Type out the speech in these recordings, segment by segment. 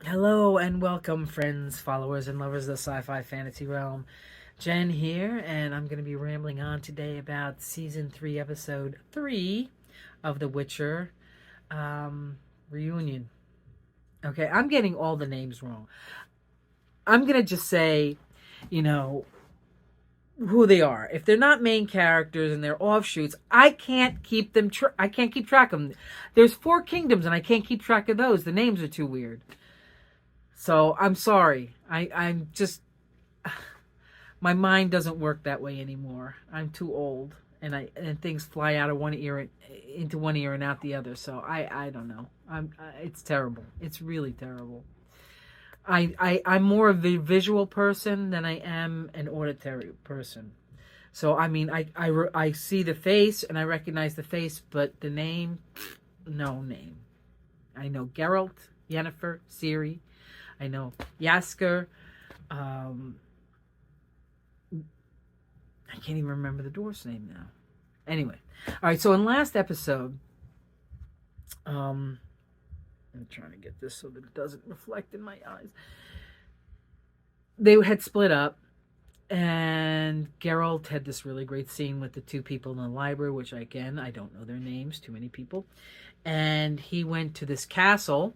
Hello and welcome, friends, followers, and lovers of the sci-fi fantasy realm. Jen here, and I'm going to be rambling on today about season 3, episode 3 of The Witcher reunion. Okay, I'm getting all the names wrong. I'm going to just say, you know, who they are. If they're not main characters and they're offshoots, I can't keep them. I can't keep track of them. There's 4 kingdoms, and I can't keep track of those. The names are too weird. So I'm sorry. I'm just my mind doesn't work that way anymore. I'm too old, and things fly out of one ear into one ear and out the other. So I don't know. It's terrible. It's really terrible. I'm more of a visual person than I am an auditory person. So I mean, I see the face and I recognize the face, but the name, no name. I know Geralt, Yennefer, Ciri. I know Yasker. I can't even remember the dwarf's name now. Anyway, all right. So in last episode, I'm trying to get this so that it doesn't reflect in my eyes. They had split up, and Geralt had this really great scene with the 2 people in the library, which again I don't know their names. Too many people, and he went to this castle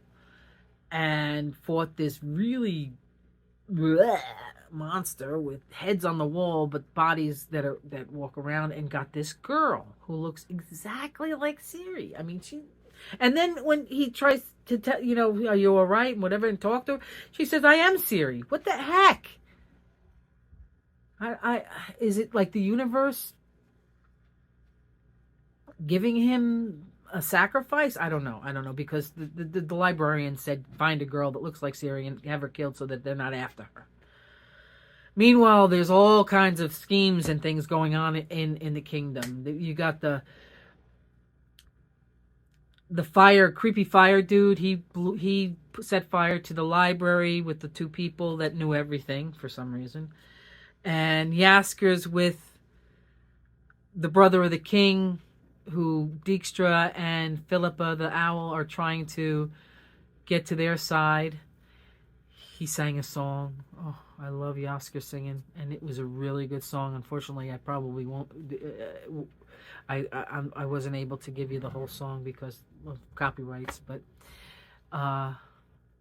and fought this really monster with heads on the wall but bodies that walk around, and got this girl who looks exactly like Ciri. I mean, she, and then when he tries to tell, are you all right and whatever, and talk to her, she says, I am Ciri. What the heck? I is it like the universe giving him a sacrifice? I don't know, because the librarian said find a girl that looks like Ciri and have her killed so that they're not after her. Meanwhile, there's all kinds of schemes and things going on in the kingdom. You got the creepy fire dude. He set fire to the library with the 2 people that knew everything for some reason. And Yasker's with the brother of the king, who Dijkstra and Philippa the owl are trying to get to their side. He sang a song. Oh, I love Yasker singing, and it was a really good song. Unfortunately, I probably won't. I wasn't able to give you the whole song because of copyrights, but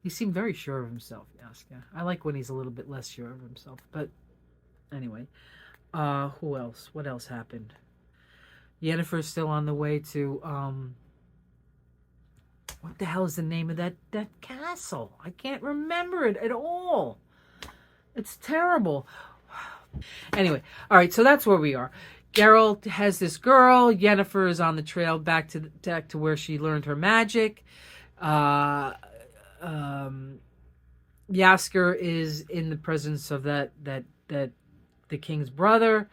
he seemed very sure of himself, Yasker. I like when he's a little bit less sure of himself. But anyway, who else? What else happened? Yennefer's still on the way to what the hell is the name of that castle? I can't remember it at all. It's terrible. Anyway, all right, so that's where we are. Geralt has this girl. Yennefer is on the trail back to where she learned her magic. Yasker is in the presence of that the king's brother.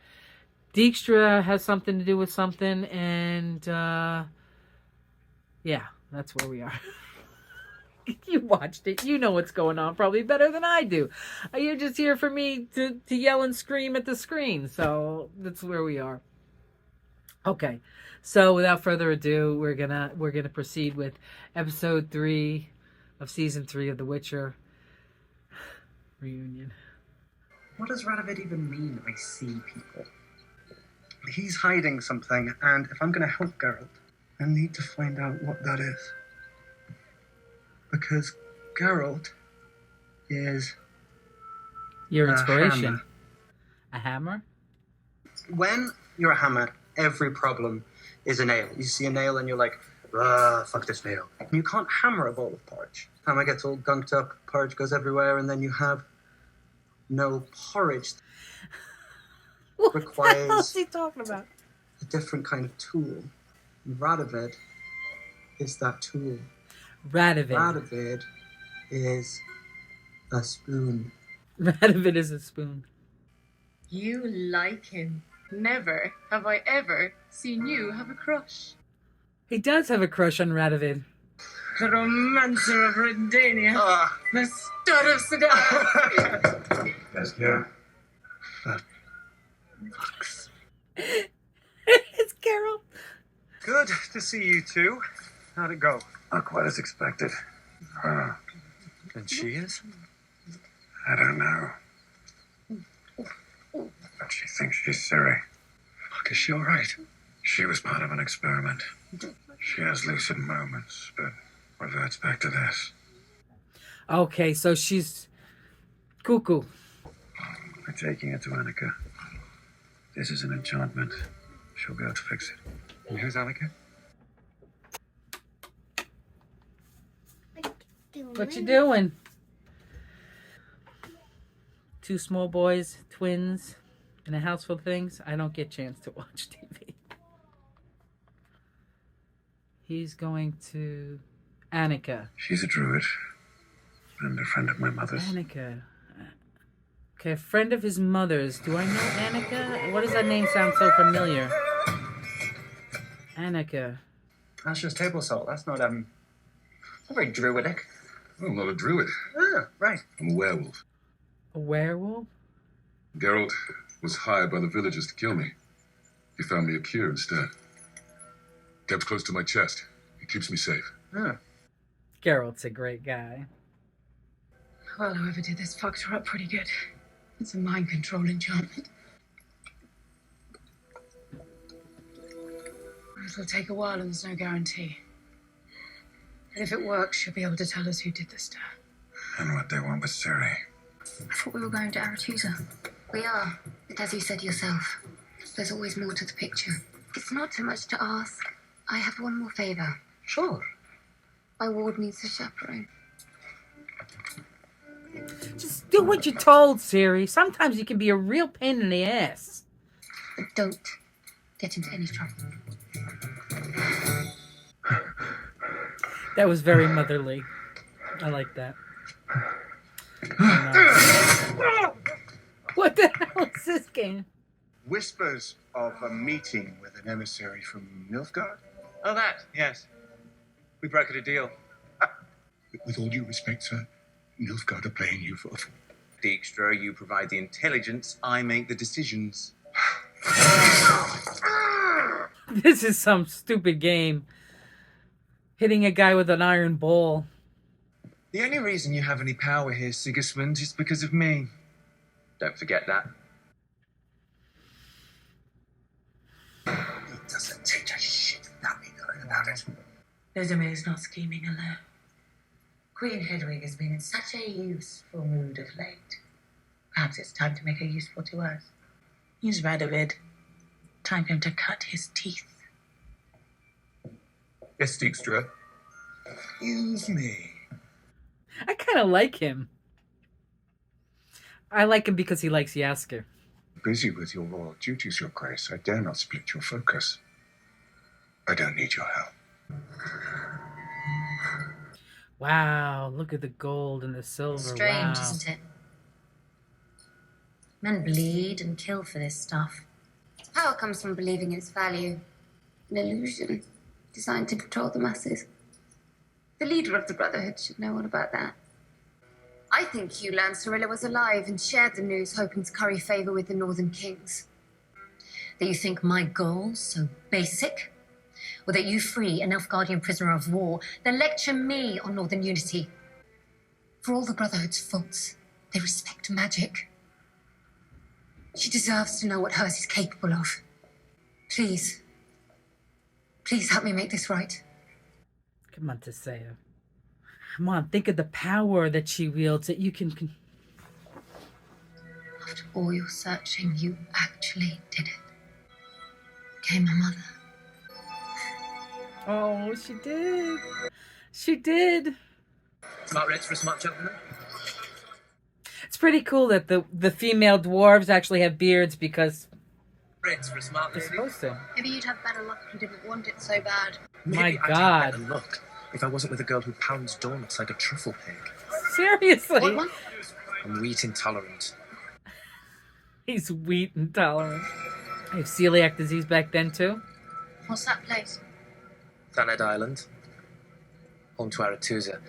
Dijkstra has something to do with something, and yeah, that's where we are. You watched it. You know what's going on probably better than I do. You're just here for me to yell and scream at the screen. So that's where we are. Okay. So without further ado, we're gonna proceed with episode 3 of season 3 of The Witcher reunion. What does Radovid even mean, I see people? He's hiding something, and if I'm going to help Geralt, I need to find out what that is. Because Geralt is your inspiration. Hammer. A hammer? When you're a hammer, every problem is a nail. You see a nail and you're like, fuck this nail. You can't hammer a bowl of porridge. Hammer gets all gunked up, porridge goes everywhere, and then you have no porridge. What requires the hell is he talking about? A different kind of tool. And Radovid is that tool. Radovid is a spoon. Radovid is a spoon. You like him. Never have I ever seen you have a crush. He does have a crush on Radovid. The romancer of Redania. The stud of Sedan. Yes, yeah. Fucks. It's Carol. Good to see you two. How'd it go? Not quite as expected. And she is? I don't know. But she thinks she's Siri. Fuck, is she alright? She was part of an experiment. She has lucid moments, but reverts back to this. Okay, so she's cuckoo. We're taking her to Annika. This is an enchantment. She'll be able to fix it. And who's Annika? What you doing? Two small boys, twins, in a house full of things. I don't get a chance to watch TV. He's going to Annika. She's a druid. And a friend of my mother's. Annika. Okay, a friend of his mother's. Do I know Annika? Why does that name sound so familiar? Annika. That's just table salt. That's not very druidic. Oh, I'm not a druid. Ah, right. I'm a werewolf. A werewolf? Geralt was hired by the villagers to kill me. He found me a cure instead. Kept close to my chest. It keeps me safe. Ah. Geralt's a great guy. Well, whoever did this fucked her up pretty good. It's a mind control enchantment. It'll take a while and there's no guarantee. And if it works, she'll be able to tell us who did this to her. And what they want with Siri. I thought we were going to Aretusa. We are, but as you said yourself, there's always more to the picture. It's not too much to ask. I have one more favor. Sure. My ward needs a chaperone. Just do what you're told, Siri. Sometimes you can be a real pain in the ass. But don't get into any trouble. That was very motherly. I like that. What the hell is this game? Whispers of a meeting with an emissary from Nilfgaard? Oh, that, yes. We brokered a deal. With all due respect, sir, Nilfgaard are playing you for a fool. Dijkstra, you provide the intelligence, I make the decisions. This is some stupid game. Hitting a guy with an iron ball. The only reason you have any power here, Sigismund, is because of me. Don't forget that. It doesn't teach us shit without me knowing about it. Vesemir's not scheming alone. Queen Hedwig has been in such a useful mood of late. Perhaps it's time to make her useful to us. He's Radovid. Time for him to cut his teeth. Yes, Dijkstra. Excuse me. I kind of like him. I like him because he likes Yasker. Busy with your royal duties, Your Grace. I dare not split your focus. I don't need your help. Wow, look at the gold and the silver. Strange, wow. isn't it? Men bleed and kill for this stuff. Power comes from believing its value. An illusion designed to control the masses. The leader of the Brotherhood should know all about that. I think Hugh learned Cirilla was alive and shared the news, hoping to curry favor with the Northern Kings. That you think my goal's so basic? Or that you free an Nilfgaardian prisoner of war, then lecture me on Northern unity? For all the Brotherhood's faults, they respect magic. She deserves to know what hers is capable of. Please. Please help me make this right. Come on, Tissaia. Come on, think of the power that she wields that you can... After all your searching, you actually did it. Became my mother. Oh, she did. She did. Smart Ritz for a smart gentleman. It's pretty cool that the female dwarves actually have beards because Ritz for a smart they're lady. supposed to. Maybe you'd have better luck if you didn't want it so bad. My Maybe I'd God. have better luck if I wasn't with a girl who pounds donuts like a truffle pig. Seriously. What one? I'm wheat intolerant. He's wheat intolerant. I have celiac disease back then too. What's that place? Thaned Island, home to Aretusa.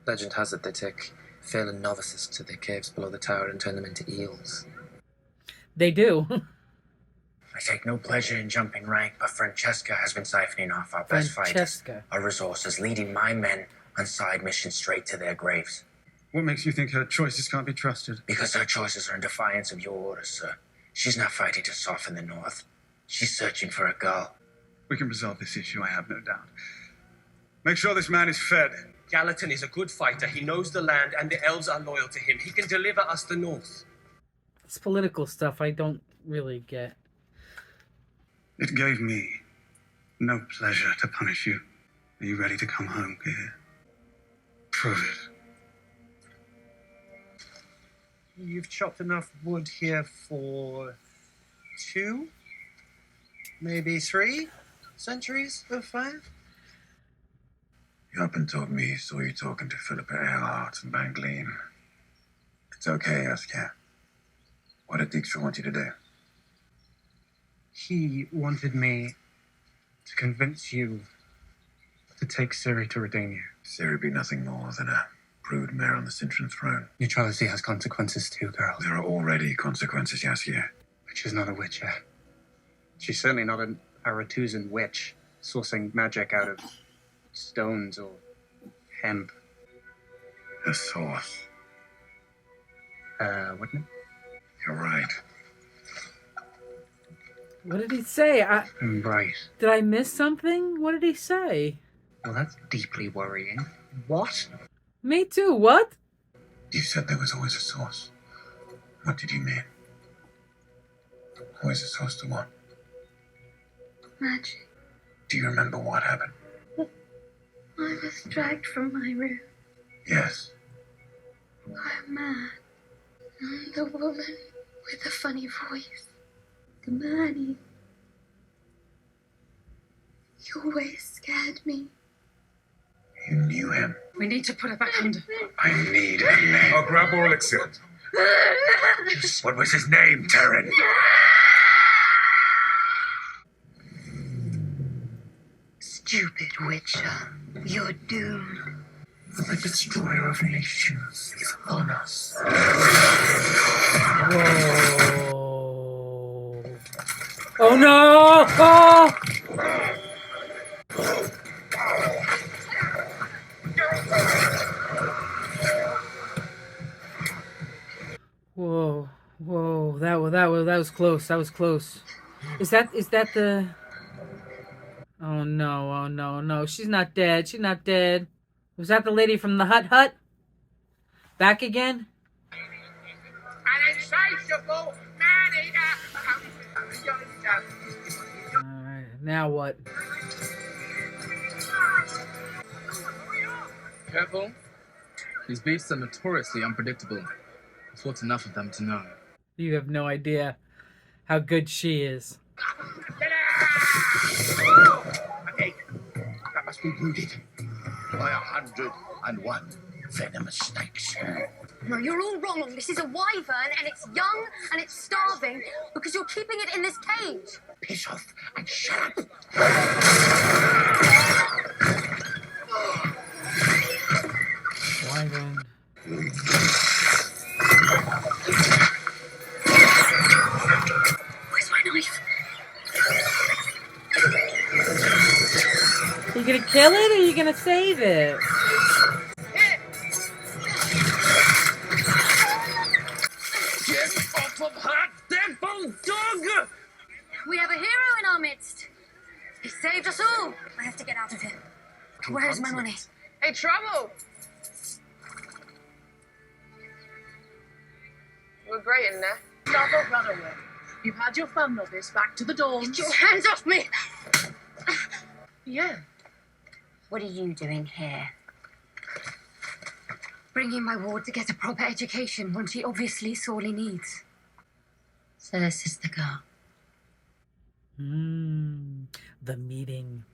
Legend has it they take fallen novices to the caves below the tower and turn them into eels. They do. I take no pleasure in jumping rank, but Francesca has been siphoning off our best fighters, Francesca. our resources, leading my men on side missions straight to their graves. What makes you think her choices can't be trusted? Because her choices are in defiance of your orders, sir. She's not fighting to soften the North. She's searching for a girl. We can resolve this issue, I have no doubt. Make sure this man is fed. Gallatin is a good fighter. He knows the land, and the elves are loyal to him. He can deliver us the North. It's political stuff I don't really get. It gave me no pleasure to punish you. Are you ready to come home, Gear? Prove it. You've chopped enough wood here for 2, maybe 3 centuries of fire? Yoppen told me he saw you talking to Philippa Earhart and Bangleen. It's okay, Askia. What did Dijkstra want you to do? He wanted me to convince you to take Ciri to redeem you. Ciri be nothing more than a brood mare on the Cintran throne. Neutrality has consequences too, girl. There are already consequences, Yaskier. But she's not a witcher. She's certainly not an Aratuzan witch, sourcing magic out of stones or hemp. A source. Wouldn't it? You're right. What did he say? Right. Did I miss something? What did he say? Well, that's deeply worrying. What? Me too. What? You said there was always a source. What did you mean? Always a source to what? Magic. Do you remember what happened? I was dragged from my room. Yes. I'm mad. I'm the woman with the funny voice. The Manny. You always scared me. You knew him. We need to put her back under. I need a name. I'll grab more elixir. What was his name, Terran? Stupid Witcher. You're doomed. The destroyer of nations is upon us. Whoa. Oh no! Oh! Whoa. Whoa. That was close. That was close. Is that the... Oh no, oh no, no. She's not dead. She's not dead. Was that the lady from the hut? Back again? An insatiable man-eater. Alright, now what? Careful. These beasts are notoriously unpredictable. I've fought enough of them to know. You have no idea how good she is. That must be rooted by 101 venomous snakes. No, you're all wrong on this. Is a wyvern, and it's young, and it's starving, because you're keeping it in this cage. Piss off and shut up. Wyvern. Where's my knife? Are you gonna kill it or are you gonna save it? Get off of her, devil dog! We have a hero in our midst. He saved us all. I have to get out of here. Where's my money? Hey, Trouble! We're great in there. Double runaway. You've had your fun of this. Back to the dawn. Get your hands off me! Yeah. What are you doing here? Bringing my ward to get a proper education, one she obviously sorely needs. So this is the girl. The meeting.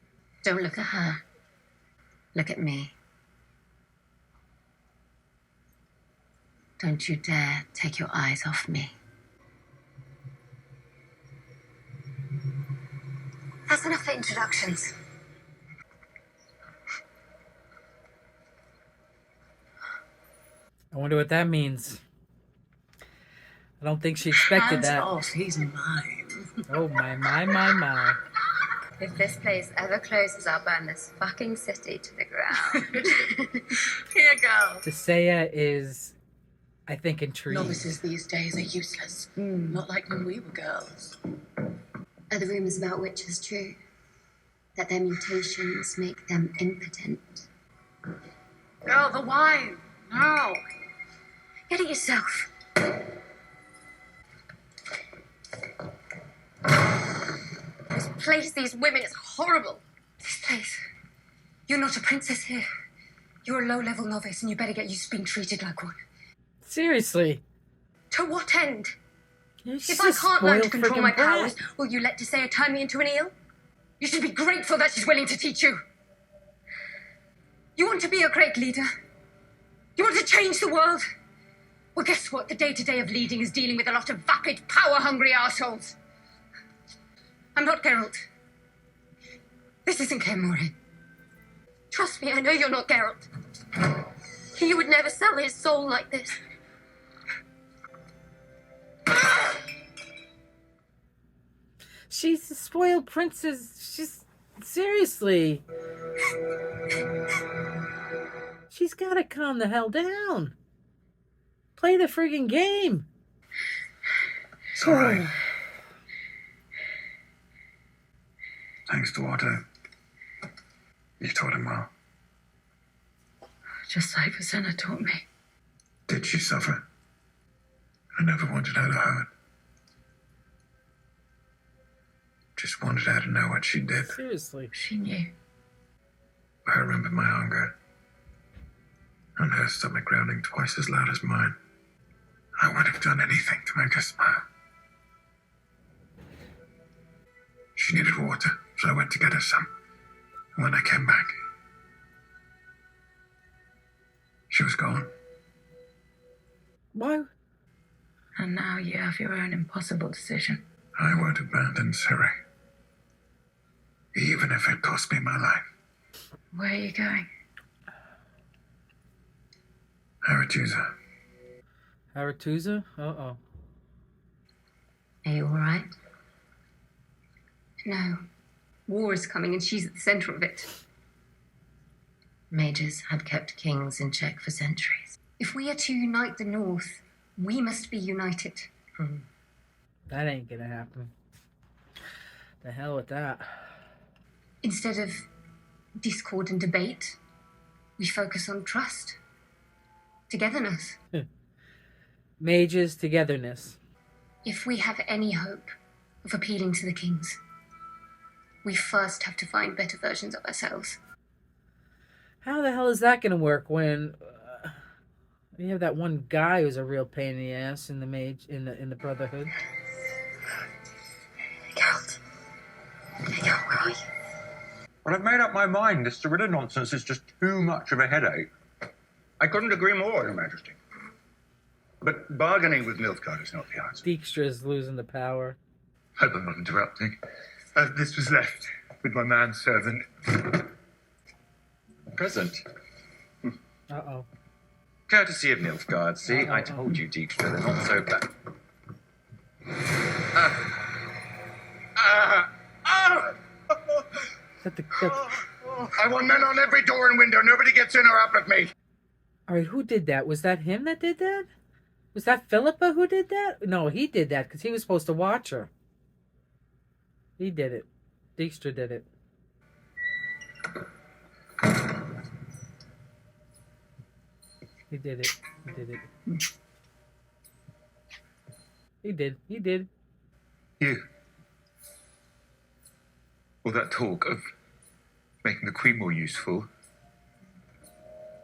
Don't look at her. Look at me. Don't you dare take your eyes off me. That's enough for introductions. I wonder what that means. I don't think she expected Hands that. off, he's mine. Oh my. If this place ever closes, I'll burn this fucking city to the ground. Here, girl. Tisea is, I think, intrigued. Novices these days are useless. Not like when we were girls. Are the rumors about witches true? That their mutations make them impotent? Girl, the wine. No. Get it yourself. This place, these women, it's horrible. This place. You're not a princess here. You're a low-level novice, and you better get used to being treated like one. Seriously. To what end? She's If I a can't learn to spoiled control friggin' my brat. powers, will you let Tisea turn me into an eel? You should be grateful that she's willing to teach you. You want to be a great leader? You want to change the world? Well, guess what? The day-to-day of leading is dealing with a lot of vapid, power-hungry assholes. I'm not Geralt. This isn't Kaer Morhen. Trust me, I know you're not Geralt. He would never sell his soul like this. She's a spoiled princess. She's seriously. She's got to calm the hell down. Play the friggin' game. It's all right. Thanks to Otto. You taught him well. Just like Visenna taught me. Did she suffer? I never wanted her to hurt. Just wanted her to know what she did. Seriously. She knew. I remember my hunger. And her stomach growling twice as loud as mine. I would have done anything to make her smile. She needed water, so I went to get her some. And when I came back, she was gone. Why? And now you have your own impossible decision. I won't abandon Ciri. Even if it cost me my life. Where are you going? Aretusa. Aretusa? Uh-oh. Are you all right? No. War is coming and she's at the center of it. Mages have kept kings in check for centuries. If we are to unite the North, we must be united. That ain't gonna happen. The hell with that. Instead of discord and debate, we focus on trust. Togetherness. Mages, togetherness. If we have any hope of appealing to the kings, we first have to find better versions of ourselves. How the hell is that gonna work when you have that one guy who's a real pain in the ass in the mage in the Brotherhood? Geralt. Geralt, where are you? Well, I've made up my mind. This Cirilla nonsense is just too much of a headache. I couldn't agree more, Your Majesty. But bargaining with Nilfgaard is not the answer. Dijkstra is losing the power. Hope I'm not interrupting. This was left with my manservant. Present. Uh-oh. Courtesy of Nilfgaard. See, I told you, Dijkstra, they're not so bad. I want men on every door and window. Nobody gets in or out with me. All right, who did that? Was that him that did that? Was that Philippa who did that? No, he did that because he was supposed to watch her. He did it. Dijkstra did it. He did it. He did it. He did. He did. You. All that talk of making the Queen more useful.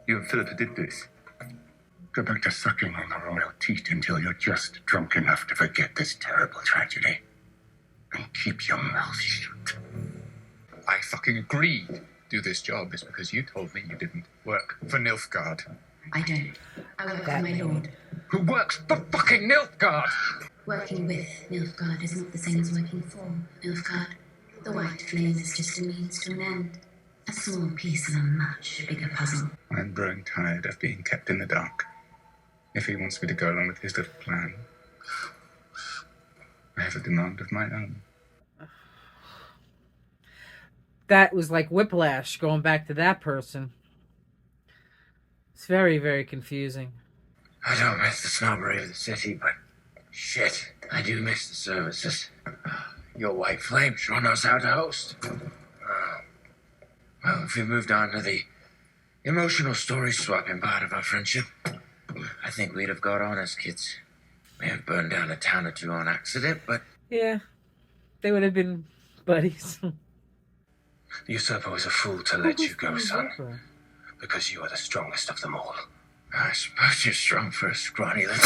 You and Philippa did this. Go back to sucking on the royal teat until you're just drunk enough to forget this terrible tragedy. And keep your mouth shut. I fucking agreed. Do this job is because you told me you didn't work for Nilfgaard. I don't. I work for my lord. Who works for fucking Nilfgaard? Working with Nilfgaard is not the same as working for Nilfgaard. The white flame is just a means to an end. A small piece of a much bigger puzzle. I'm growing tired of being kept in the dark. If he wants me to go along with his little plan, I have a demand of my own. that was like whiplash going back to that person. It's very, very confusing. I don't miss the snobbery of the city, but shit, I do miss the services. Your white flame sure knows how to host. Well, if we moved on to the emotional story swapping part of our friendship, I think we'd have got on as kids. May have burned down a town or two on accident, but... Yeah, they would have been buddies. The usurper was a fool to let you go, son. Because you are the strongest of them all. I suppose you're strong for a scrawny little...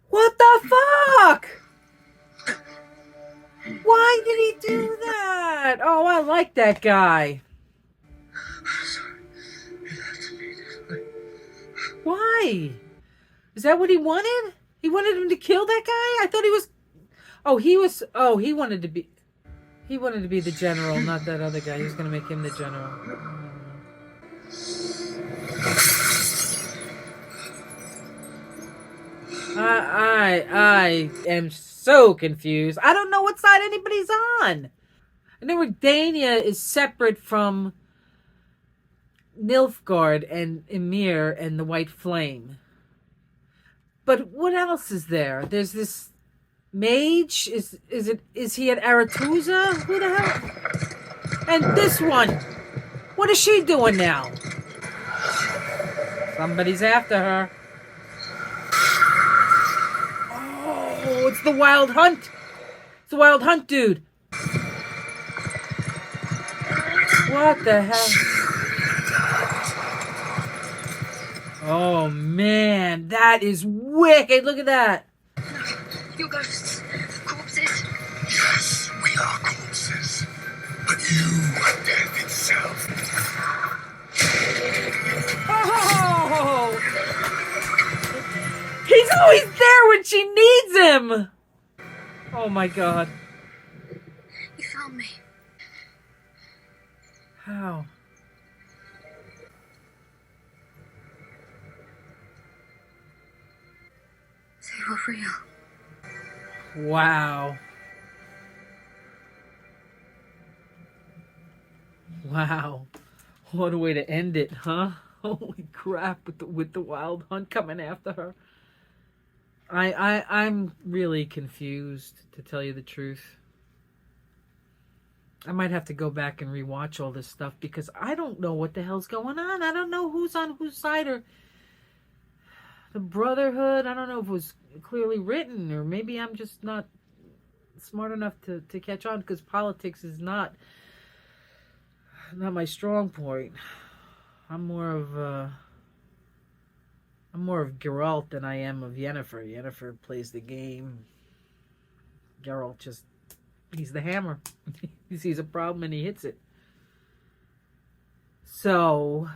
What the fuck? Why did he do that? Oh, I like that guy. Why? Is that what he wanted? He wanted him to kill that guy? I thought he was... he wanted to be... He wanted to be the general, not that other guy. He was going to make him the general. I am so confused. I don't know what side anybody's on. I know Redania is separate from Nilfgaard and Ymir and the White Flame. But what else is there? There's this mage. Is he at Aretuza? Who the hell? And this one. What is she doing now? Somebody's after her. Oh, it's the Wild Hunt. It's the Wild Hunt dude. What the hell? Oh man, that is wicked. Look at that. Your ghosts, corpses. Yes, we are corpses. But you are death itself. Oh! He's always there when she needs him! Oh my god. You found me. How? They were real. Wow. Wow. What a way to end it, huh? Holy crap, with the Wild Hunt coming after her. I'm really confused, to tell you the truth. I might have to go back and rewatch all this stuff because I don't know what the hell's going on. I don't know who's on whose side, or the Brotherhood. I don't know if it was clearly written, or maybe I'm just not smart enough to catch on, because politics is not my strong point. I'm more of Geralt than I am of Yennefer. Yennefer plays the game. Geralt just, he's the hammer. He sees a problem and he hits it. So,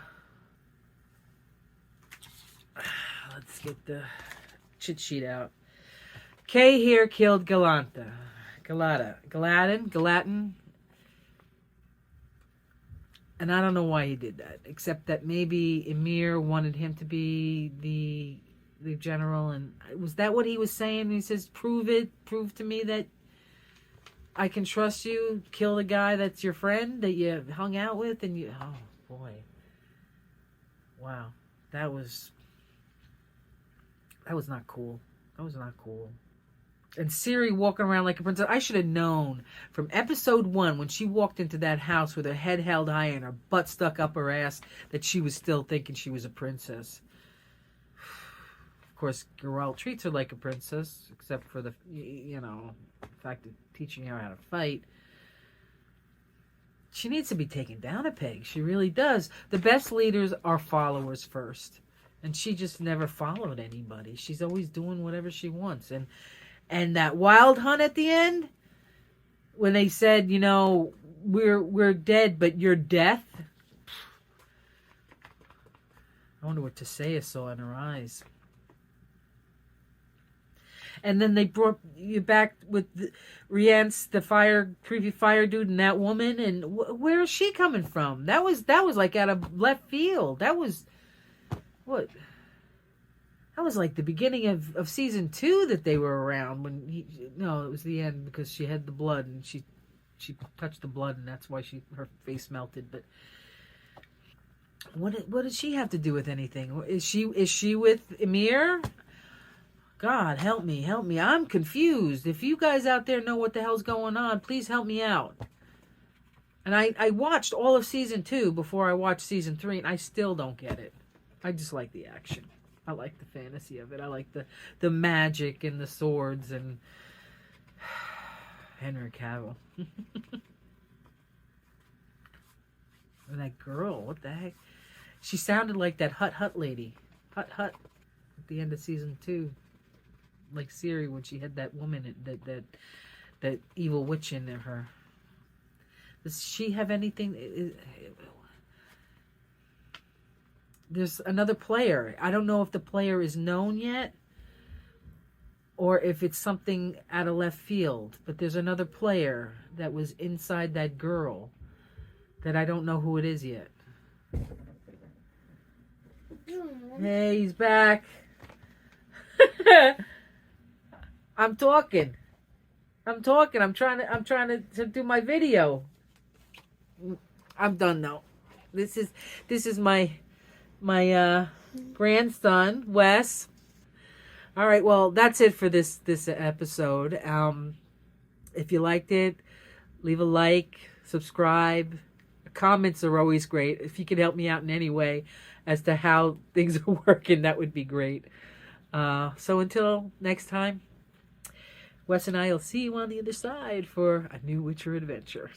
let's get the chit sheet out. Kay here killed Galadin. And I don't know why he did that, except that maybe Ymir wanted him to be the general. And was that what he was saying? He says, prove to me that I can trust you. Kill the guy that's your friend that you hung out with, and you. Oh boy! Wow, that was not cool. That was not cool. And Ciri walking around like a princess. I should have known from episode 1 when she walked into that house with her head held high and her butt stuck up her ass that she was still thinking she was a princess. Of course, Geralt treats her like a princess, except for the fact of teaching her how to fight. She needs to be taken down a peg. She really does. The best leaders are followers first. And she just never followed anybody. She's always doing whatever she wants. And that Wild Hunt at the end, when they said, we're dead, but you're death. I wonder what Tissaia saw in her eyes. And then they brought you back with Rience, the creepy fire dude, and that woman. And where is she coming from? That was like out of left field. That was what? That was like the beginning of season 2 that they were around. It was the end, because she had the blood and she she touched the blood, and that's why her face melted. But what does she have to do with anything? Is she with Emir? God, help me. I'm confused. If you guys out there know what the hell's going on, please help me out. And I watched all of season 2 before I watched season 3, and I still don't get it. I just like the action. I like the fantasy of it. I like the magic and the swords and Henry Cavill. And that girl, what the heck? She sounded like that Hut lady. Hut at the end of season 2. Like Siri when she had that woman, that evil witch in her. Does she have anything? There's another player. I don't know if the player is known yet or if it's something out of left field. But there's another player that was inside that girl that I don't know who it is yet. Hey, he's back. I'm talking. I'm trying to do my video. I'm done now. This is my grandson, Wes. All right, well, that's it for this episode. If you liked it, leave a like, subscribe. Comments are always great. If you could help me out in any way as to how things are working, that would be great. So until next time, Wes and I will see you on the other side for a new Witcher adventure.